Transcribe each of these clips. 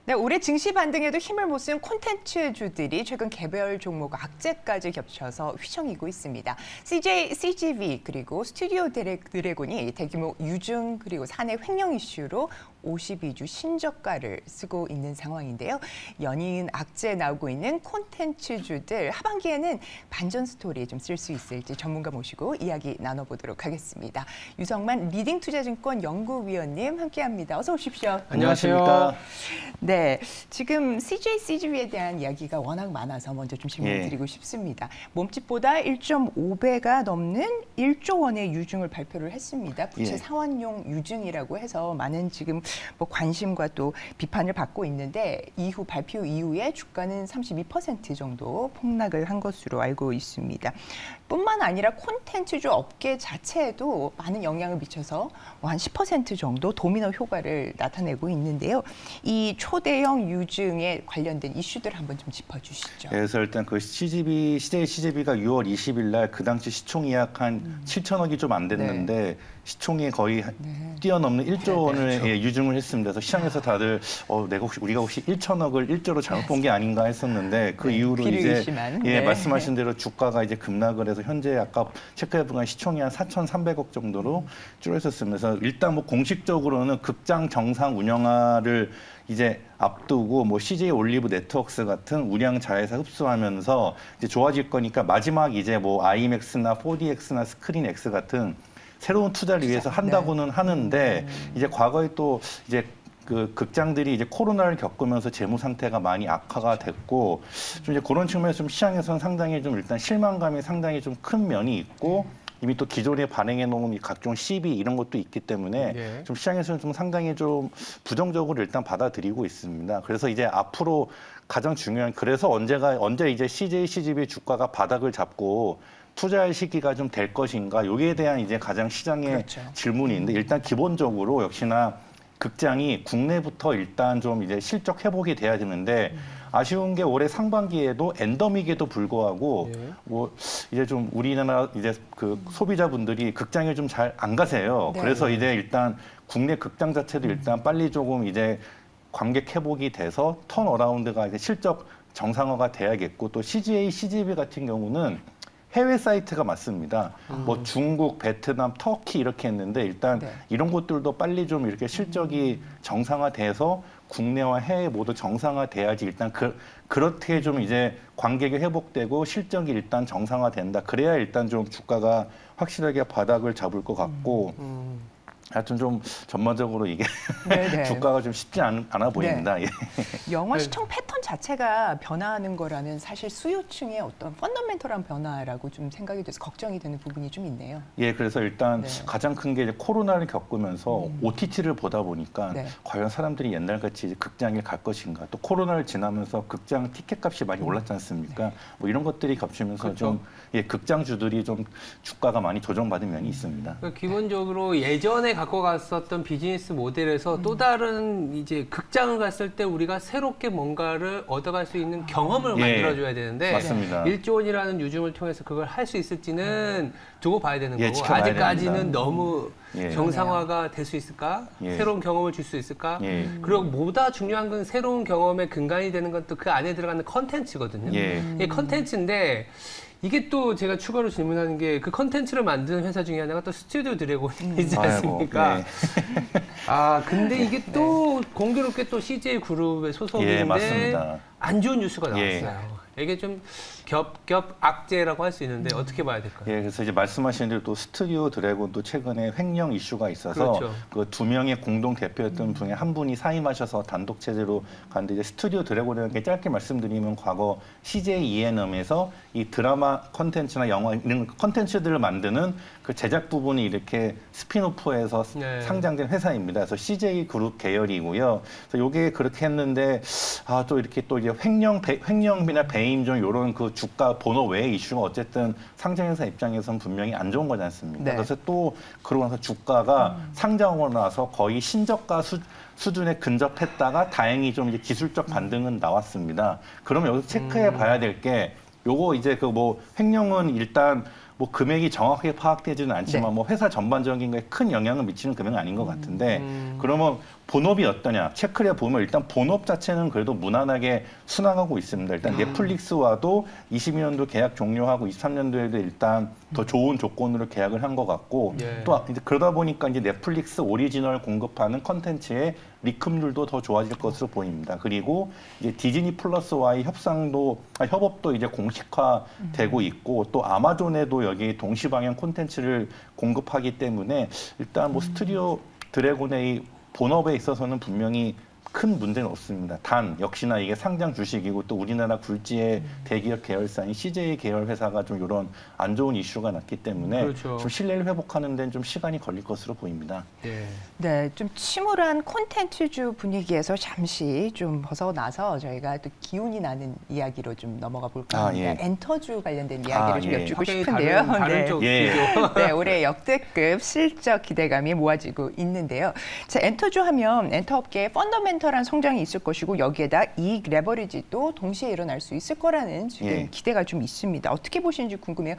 네, 올해 증시 반등에도 힘을 못 쓴 콘텐츠주들이 최근 개별 종목 악재까지 겹쳐서 휘청이고 있습니다. CGV 그리고 스튜디오 드래곤이 대규모 유증 그리고 사내 횡령 이슈로 52주 신저가를 쓰고 있는 상황인데요. 연이은 악재 나오고 있는 콘텐츠주들 하반기에는 반전 스토리에 좀 쓸 수 있을지 전문가 모시고 이야기 나눠보도록 하겠습니다. 유성만 리딩투자증권 연구위원님 함께합니다. 어서 오십시오. 안녕하십니까. 네, 지금 CGV에 대한 이야기가 워낙 많아서 먼저 좀 질문드리고 싶습니다. 몸집보다 1.5배가 넘는 1조 원의 유증을 발표를 했습니다. 부채 상환용 유증이라고 해서 많은 지금 뭐 관심과 또 비판을 받고 있는데 발표 이후에 주가는 32% 정도 폭락을 한 것으로 알고 있습니다. 뿐만 아니라 콘텐츠주 업계 자체에도 많은 영향을 미쳐서 한 10% 정도 도미노 효과를 나타내고 있는데요. 이 초대형 유증에 관련된 이슈들 한번 좀 짚어주시죠. 그래서 일단 그 CJCJB가 6월 20일 날 그 당시 시총 예약 한 7천억이 좀 안 됐는데 시총이 거의 뛰어넘는 1조 원을 유증을 했습니다. 그래서 시장에서 다들 우리가 혹시 1천억을 1조로 잘못 본 게 아닌가 했었는데 그 이후로 이제 말씀하신 대로 주가가 이제 급락을 해서 현재 아까 체크해보니까 시총이 한 4,300억 정도로 줄어있었습니다. 그래서 일단 뭐 공식적으로는 극장 정상 운영화를 이제 앞두고 뭐 CJ 올리브 네트워크스 같은 우량 자회사 흡수하면서 이제 좋아질 거니까 마지막 이제 뭐 IMAX나 4DX나 스크린X 같은 새로운 투자를 위해서 한다고는 하는데 이제 과거에 또 이제 그 극장들이 이제 코로나를 겪으면서 재무 상태가 많이 악화가 됐고 좀 이제 그런 측면에서 좀 시장에서는 상당히 좀 일단 실망감이 상당히 좀 큰 면이 있고 이미 또 기존에 반영해 놓은 각종 시비 이런 것도 있기 때문에 좀 시장에서는 좀 상당히 좀 부정적으로 일단 받아들이고 있습니다. 그래서 이제 앞으로 가장 중요한 그래서 언제 이제 CJCGV 주가가 바닥을 잡고 투자할 시기가 좀 될 것인가 여기에 대한 이제 가장 시장의 질문인데 일단 기본적으로 역시나 극장이 국내부터 일단 좀 이제 실적 회복이 돼야 되는데 아쉬운 게 올해 상반기에도 엔더믹에도 불구하고 뭐 이제 좀 우리나라 이제 그 소비자분들이 극장에 좀 잘 안 가세요. 그래서 이제 일단 국내 극장 자체도 일단 빨리 조금 이제 관객 회복이 돼서 턴어라운드가 이제 실적 정상화가 돼야겠고 또 CGV 같은 경우는 해외 사이트가 맞습니다. 뭐 중국, 베트남, 터키 이렇게 했는데 일단 이런 곳들도 빨리 좀 이렇게 실적이 정상화돼서 국내와 해외 모두 정상화돼야지 일단 그렇게 좀 이제 관객이 회복되고 실적이 일단 정상화된다. 그래야 일단 좀 주가가 확실하게 바닥을 잡을 것 같고 하여튼 좀 전반적으로 이게 주가가 좀 쉽지 않아 보입니다. 영화 시청 패턴 자체가 변화하는 거라는 사실 수요층의 어떤 펀더멘털한 변화라고 좀 생각이 돼서 걱정이 되는 부분이 좀 있네요. 그래서 일단 가장 큰 게 코로나를 겪으면서 OTT를 보다 보니까 과연 사람들이 옛날같이 극장에 갈 것인가 또 코로나를 지나면서 극장 티켓값이 많이 올랐지 않습니까? 뭐 이런 것들이 겹치면서 좀 극장주들이 좀 주가가 많이 조정받은 면이 있습니다. 그러니까 기본적으로 예전에 갖고 갔었던 비즈니스 모델에서 또 다른 이제 극장을 갔을 때 우리가 새롭게 뭔가를 얻어갈 수 있는 경험을 만들어줘야 되는데 맞습니다. 1조 원이라는 유증을 통해서 그걸 할 수 있을지는 두고 봐야 되는 거고 됩니다. 아직까지는 너무 정상화가 될 수 있을까? 새로운 경험을 줄 수 있을까? 그리고 보다 중요한 건 새로운 경험의 근간이 되는 건 또 그 안에 들어가는 컨텐츠거든요. 이게 컨텐츠인데 이게 또 제가 추가로 질문하는 게 그 컨텐츠를 만드는 회사 중에 하나가 또 스튜디오 드래곤이지 않습니까? 근데 이게 또 공교롭게 또 CJ 그룹의 소속인데 안 좋은 뉴스가 나왔어요. 이게 좀 겹 악재라고 할 수 있는데 어떻게 봐야 될까요? 그래서 이제 말씀하신 대로 또 스튜디오 드래곤도 최근에 횡령 이슈가 있어서 그 두 명의 공동 대표였던 분의 한 분이 사임하셔서 단독 체제로 갔는데 이제 스튜디오 드래곤이라는 게 짧게 말씀드리면 과거 CJ E&M에서 이 드라마 컨텐츠나 영화 이런 컨텐츠들을 만드는 그 제작 부분이 이렇게 스핀오프해서 상장된 회사입니다. 그래서 CJ 그룹 계열이고요. 그래서 요게 그렇게 했는데 또 이렇게 또 이제 횡령이나 배임종 이런 그 주가 번호 외의 이슈가 어쨌든 상장회사 입장에서는 분명히 안 좋은 거지 않습니까? 그래서 또 그러고 나서 주가가 상장하고 나서 거의 신저가 수준에 근접했다가 다행히 좀 이제 기술적 반등은 나왔습니다. 그러면 여기서 체크해 봐야 될 게 요거 이제 그 뭐 횡령은 일단 뭐 금액이 정확하게 파악되지는 않지만 뭐 회사 전반적인 거에 큰 영향을 미치는 금액은 아닌 것 같은데 그러면 본업이 어떠냐 체크를 해보면 일단 본업 자체는 그래도 무난하게 순항하고 있습니다. 일단 넷플릭스와도 22년도 계약 종료하고 23년도에도 일단 더 좋은 조건으로 계약을 한 것 같고 또 이제 그러다 보니까 이제 넷플릭스 오리지널 공급하는 컨텐츠의 리큼률도 더 좋아질 것으로 보입니다. 그리고 이제 디즈니 플러스와의 협업도 이제 공식화되고 있고 또 아마존에도 여기 동시방영 콘텐츠를 공급하기 때문에 일단 뭐 스튜디오 드래곤의 본업에 있어서는 분명히 큰 문제는 없습니다. 단 역시나 이게 상장 주식이고 또 우리나라 굴지의 대기업 계열사인 CJ 계열 회사가 좀 이런 안 좋은 이슈가 났기 때문에 그렇죠. 좀 신뢰를 회복하는 데는 좀 시간이 걸릴 것으로 보입니다. 네, 좀 침울한 콘텐츠주 분위기에서 잠시 좀 벗어나서 저희가 또 기운이 나는 이야기로 좀 넘어가 볼까 합니다. 엔터주 관련된 이야기를 좀 여쭙고 싶은데요. 다른 쪽 네, 올해 역대급 실적 기대감이 모아지고 있는데요. 자, 엔터주 하면 엔터업계의 펀더멘털한 성장이 있을 것이고 여기에다 이익 레버리지도 동시에 일어날 수 있을 거라는 지금 기대가 좀 있습니다. 어떻게 보시는지 궁금해요.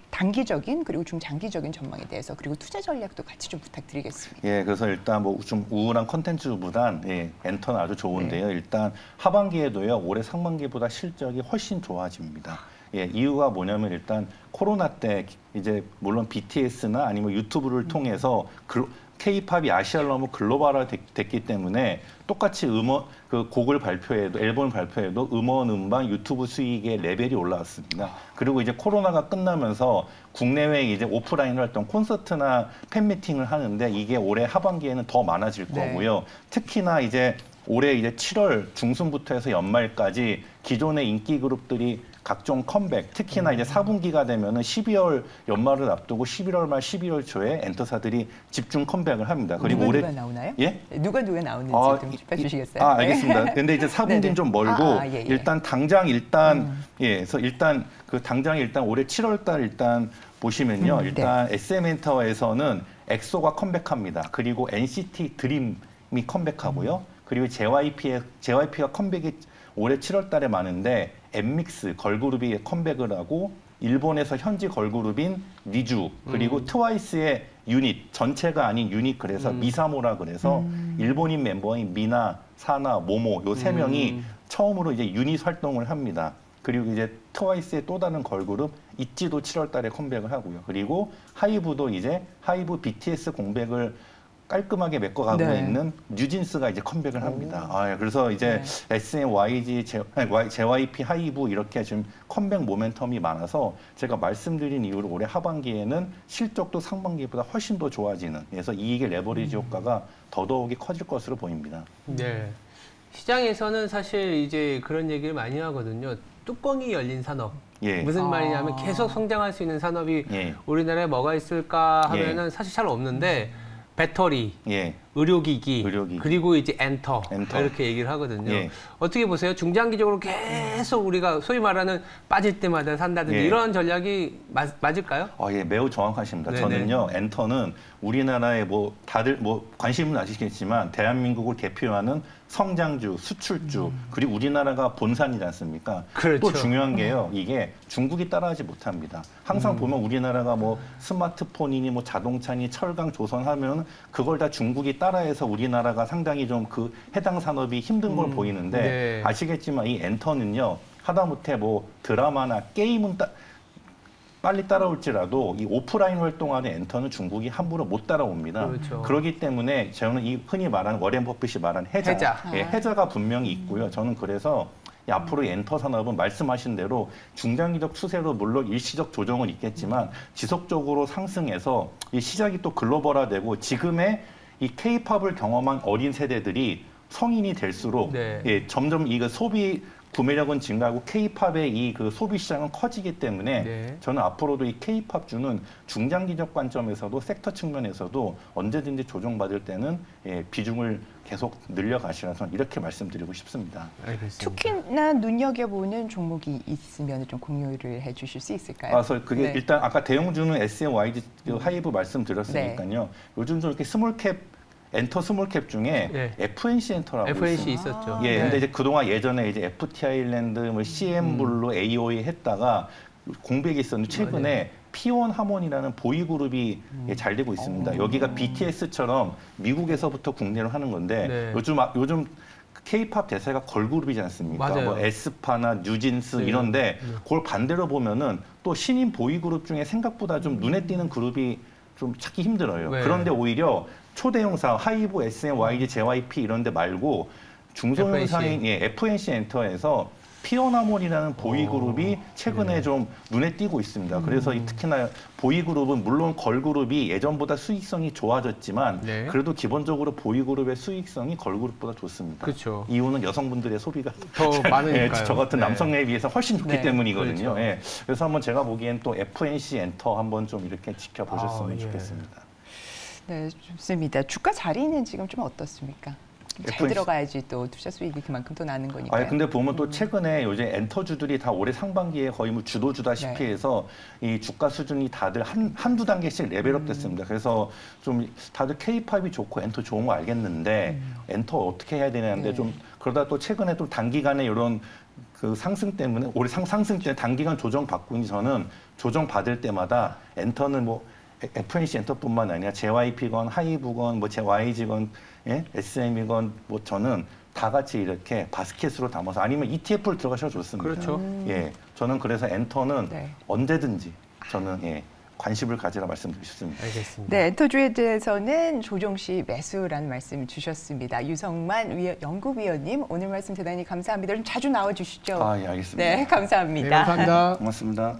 단기적인 그리고 중장기적인 전망에 대해서 그리고 투자 전략도 같이 좀 부탁드리겠습니다. 예, 그래서 일단 뭐 좀 우울한 컨텐츠보단 엔터는 아주 좋은데요. 일단 하반기에도요 올해 상반기보다 실적이 훨씬 좋아집니다. 예, 이유가 뭐냐면 일단 코로나 때 이제 물론 BTS나 아니면 유튜브를 통해서 K-팝이 아시아를 넘어 글로벌화 됐기 때문에 똑같이 곡을 발표해도 앨범을 발표해도 음원, 음반, 유튜브 수익의 레벨이 올라왔습니다. 그리고 이제 코로나가 끝나면서 국내외 이제 오프라인 활동, 콘서트나 팬 미팅을 하는데 이게 올해 하반기에는 더 많아질 거고요. 특히나 이제 올해 이제 7월 중순부터 해서 연말까지 기존의 인기 그룹들이 각종 컴백, 특히나 이제 4분기가 되면은 12월 연말을 앞두고 11월 말 12월 초에 엔터사들이 집중 컴백을 합니다. 그리고 누가 나오나요? 예? 누가 나오는지 좀 짚어주시겠어요? 알겠습니다. 근데 이제 4분기는 좀 멀고 일단 당장 그래서 일단 올해 7월달 일단 보시면요. 일단 SM 엔터에서는 엑소가 컴백합니다. 그리고 NCT 드림이 컴백하고요. 그리고 JYP가 컴백이 올해 7월 달에 많은데 엠믹스 걸그룹이 컴백을 하고 일본에서 현지 걸그룹인 니주 그리고 트와이스의 유닛 전체가 아닌 유닛 그래서 미사모라 그래서 일본인 멤버인 미나, 사나, 모모 요 세 명이 처음으로 이제 유닛 활동을 합니다. 그리고 이제 트와이스의 또 다른 걸그룹 있지도 7월 달에 컴백을 하고요. 그리고 하이브도 이제 하이브 BTS 공백을 깔끔하게 메꿔가고 있는 뉴진스가 이제 컴백을 합니다. 그래서 이제 SM, YG, JYP, 하이브 이렇게 지금 컴백 모멘텀이 많아서 제가 말씀드린 이유로 올해 하반기에는 실적도 상반기보다 훨씬 더 좋아지는 그래서 이익의 레버리지 효과가 더더욱이 커질 것으로 보입니다. 네. 시장에서는 사실 이제 그런 얘기를 많이 하거든요. 뚜껑이 열린 산업. 무슨 말이냐면 계속 성장할 수 있는 산업이 우리나라에 뭐가 있을까 하면은 사실 잘 없는데 배터리, 의료기기, 그리고 이제 엔터 이렇게 얘기를 하거든요. 어떻게 보세요? 중장기적으로 계속 우리가 소위 말하는 빠질 때마다 산다든지 이런 전략이 맞을까요? 매우 정확하십니다. 저는요 엔터는 우리나라의 다들 관심은 아시겠지만 대한민국을 대표하는 성장주, 수출주, 그리고 우리나라가 본산이지 않습니까? 또 중요한 게요. 이게 중국이 따라하지 못합니다. 항상 보면 우리나라가 스마트폰이니 자동차니 철강, 조선 하면 그걸 다 중국이 따라해서 우리나라가 상당히 좀 해당 산업이 힘든 걸 보이는데 아시겠지만 이 엔터는요. 하다못해 드라마나 게임은 빨리 따라올지라도 이 오프라인 활동하는 엔터는 중국이 함부로 못 따라옵니다. 그렇기 때문에 저는 이 흔히 말하는 워렌 버핏이 말하는 해자가 분명히 있고요. 저는 그래서 앞으로 엔터 산업은 말씀하신 대로 중장기적 추세로 물론 일시적 조정은 있겠지만 지속적으로 상승해서 이 시장이 또 글로벌화되고 지금의 이 K-팝을 경험한 어린 세대들이 성인이 될수록 점점 이 소비 구매력은 증가하고 K-팝의 이 소비 시장은 커지기 때문에 저는 앞으로도 이 K-팝주는 중장기적 관점에서도 섹터 측면에서도 언제든지 조정받을 때는 비중을 계속 늘려가시라서 이렇게 말씀드리고 싶습니다. 특히나 눈여겨보는 종목이 있으면 좀 공유를 해주실 수 있을까요? 그래서 그게 일단 아까 대형주는 SM, YG, 하이브 말씀드렸으니까요. 요즘 좀 이렇게 엔터 스몰캡 중에 FNC 엔터라고 FNC 있었죠. 근데 이제 그동안 예전에 이제 FT 아일랜드, CM 블루, AOE 했다가 공백이 있었는데 최근에 P1 하모니라는 보이 그룹이 잘 되고 있습니다. 여기가 BTS처럼 미국에서부터 국내로 하는 건데 요즘 K-팝 대세가 걸그룹이지 않습니까? 맞아요. 뭐 에스파나 뉴진스 이런데 그걸 반대로 보면은 또 신인 보이 그룹 중에 생각보다 좀 눈에 띄는 그룹이 좀 찾기 힘들어요. 그런데 오히려 초대형사 하이브, SM, YG, JYP 이런 데 말고 중소형사인 FNC 엔터에서 피어나몬이라는 보이그룹이 최근에 좀 눈에 띄고 있습니다. 그래서 특히나 보이그룹은 물론 걸그룹이 예전보다 수익성이 좋아졌지만 그래도 기본적으로 보이그룹의 수익성이 걸그룹보다 좋습니다. 그렇죠. 이유는 여성분들의 소비가 더 많으니까요. 저 같은 남성에 비해서 훨씬 좋기 때문이거든요. 그렇죠. 그래서 한번 제가 보기엔 또 FNC 엔터 한번 좀 이렇게 지켜보셨으면 좋겠습니다. 네, 좋습니다. 주가 자리는 지금 좀 어떻습니까? 잘 들어가야지 또 투자 수익이 그만큼 또 나는 거니까요. 근데 보면 또 최근에 요즘 엔터주들이 다 올해 상반기에 거의 뭐 주도주다시피 해서 이 주가 수준이 다들 한두 단계씩 레벨업 됐습니다. 그래서 좀 다들 K-팝이 좋고 엔터 좋은 거 알겠는데 엔터 어떻게 해야 되냐는데 좀 그러다 또 최근에 또 단기간에 이런 그 상승 때문에 올해 상승 때문에 단기간 조정 받고 있는 저는 조정 받을 때마다 엔터는 뭐 FNC 엔터뿐만 아니라 JYP건 하이브건 뭐 YG건 SM이건 뭐 저는 다 같이 이렇게 바스켓으로 담아서 아니면 ETF를 들어가셔도 좋습니다. 그렇죠. 저는 그래서 엔터는 언제든지 저는 관심을 가지라 말씀드리고 싶습니다. 알겠습니다. 네, 엔터주에 대해서는 조정 시 매수라는 말씀을 주셨습니다. 유성만 연구위원님 오늘 말씀 대단히 감사합니다. 좀 자주 나와주시죠. 예, 알겠습니다. 네, 감사합니다. 네, 감사합니다. 고맙습니다.